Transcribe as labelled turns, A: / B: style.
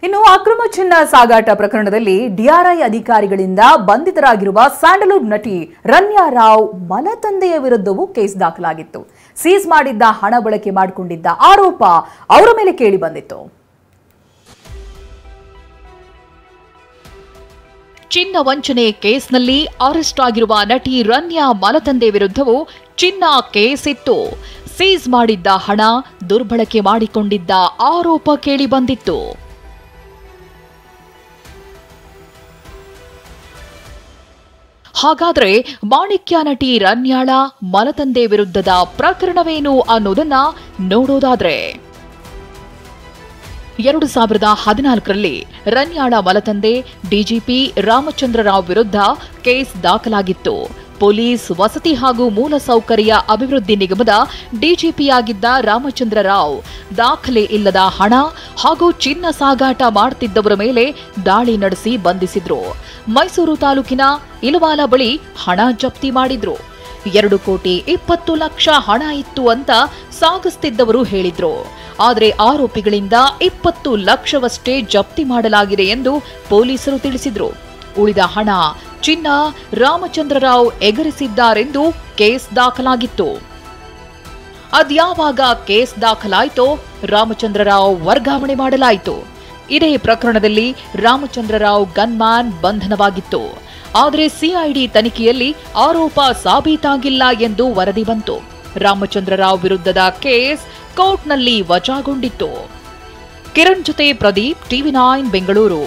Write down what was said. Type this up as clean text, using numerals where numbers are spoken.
A: ಇನ್ನು ಅಕ್ರಮ ಚಿನ್ನ ಸಾಗಾಟ ಪ್ರಕರಣದಲ್ಲಿ ಡಿಆರ್ಐ ಅಧಿಕಾರಿಗಳಿಂದ ಬಂಧಿತರಾಗಿರುವ ಸ್ಯಾಂಡಲ್ವುಡ್ ನಟಿ ರನ್ಯಾ ರಾವ್ ಮಲತಂದೆಯ ವಿರುದ್ಧವೂ ಕೇಸ್ ದಾಖಲಾಗಿತ್ತು. ಸೀಸ್ ಮಾಡಿದ್ದ ಹಣ ಬಳಕೆ ಮಾಡಿಕೊಂಡಿದ್ದ ಆರೋಪ ಅವರ ಮೇಲೆ ಕೇಳಿ ಬಂದಿತ್ತು.
B: ಚಿನ್ನ ವಂಚನೆ ಕೇಸ್ನಲ್ಲಿ ಅರೆಸ್ಟ್ ಆಗಿರುವ ನಟಿ ರನ್ಯಾ ಮಲತಂದೆ ವಿರುದ್ಧವೂ ಚಿನ್ನ ಕೇಸ್ ಇತ್ತು. ಸೀಸ್ ಮಾಡಿದ್ದ ಹಣ ದುರ್ಬಳಕೆ ಮಾಡಿಕೊಂಡಿದ್ದ ಆರೋಪ ಕೇಳಿ ಬಂದಿತ್ತು. ಹಾಗಾದ್ರೆ ಮಾಣಿಕ್ಯ ನಟಿ ರನ್ಯಾಳ ಮಲತಂದೆ ವಿರುದ್ಧದ ಪ್ರಕರಣವೇನು ಅನ್ನೋದನ್ನ ನೋಡೋದಾದ್ರೆ 2014ರಲ್ಲಿ ರನ್ಯಾಳ ಮಲತಂದೆ ಡಿಜಿಪಿ ರಾಮಚಂದ್ರ ರಾವ್ ವಿರುದ್ಧ ಕೇಸ್ ದಾಖಲಾಗಿತ್ತು. ಪೊಲೀಸ್ ವಸತಿ ಹಾಗೂ ಮೂಲಸೌಕರ್ಯ ಅಭಿವೃದ್ಧಿ ನಿಗಮದ ಡಿಜಿಪಿಯಾಗಿದ್ದ ರಾಮಚಂದ್ರ ರಾವ್ ದಾಖಲೆ ಇಲ್ಲದ ಹಣ ಹಾಗೂ ಚಿನ್ನ ಸಾಗಾಟ ಮಾಡುತ್ತಿದ್ದವರ ಮೇಲೆ ದಾಳಿ ನಡೆಸಿ ಬಂಧಿಸಿದ್ರು. ಮೈಸೂರು ತಾಲೂಕಿನ ಇಲವಾಲ ಬಳಿ ಹಣ ಜಪ್ತಿ ಮಾಡಿದ್ರು. 2,20,00,000 ಹಣ ಇತ್ತು ಅಂತ ಸಾಗಿಸ್ತಿದ್ದವರು ಹೇಳಿದ್ರು. ಆದರೆ ಆರೋಪಿಗಳಿಂದ 20 ಲಕ್ಷವಷ್ಟೇ ಜಪ್ತಿ ಮಾಡಲಾಗಿದೆ ಎಂದು ಪೊಲೀಸರು ತಿಳಿಸಿದ್ರು. ಉಳಿದ ಹಣ ಚಿನ್ನ ರಾಮಚಂದ್ರ ರಾವ್ ಎಗರಿಸಿದ್ದಾರೆಂದು ಕೇಸ್ ದಾಖಲಾಗಿತ್ತು. ಅದ್ಯಾವಾಗ ಕೇಸ್ ದಾಖಲಾಯಿತೋ ರಾಮಚಂದ್ರ ರಾವ್ ವರ್ಗಾವಣೆ ಮಾಡಲಾಯಿತು. ಇದೇ ಪ್ರಕರಣದಲ್ಲಿ ರಾಮಚಂದ್ರ ರಾವ್ ಗನ್ಮ್ಯಾನ್ ಬಂಧನವಾಗಿತ್ತು. ಆದರೆ ಸಿಐಡಿ ತನಿಖೆಯಲ್ಲಿ ಆರೋಪ ಸಾಬೀತಾಗಿಲ್ಲ ಎಂದು ವರದಿ ಬಂತು. ರಾಮಚಂದ್ರ ರಾವ್ ವಿರುದ್ಧದ ಕೇಸ್ ಕೋರ್ಟ್ನಲ್ಲಿ ವಜಾಗೊಂಡಿತ್ತು. ಕಿರಣ್ ಜೊತೆ ಪ್ರದೀಪ್, TV9 ಬೆಂಗಳೂರು.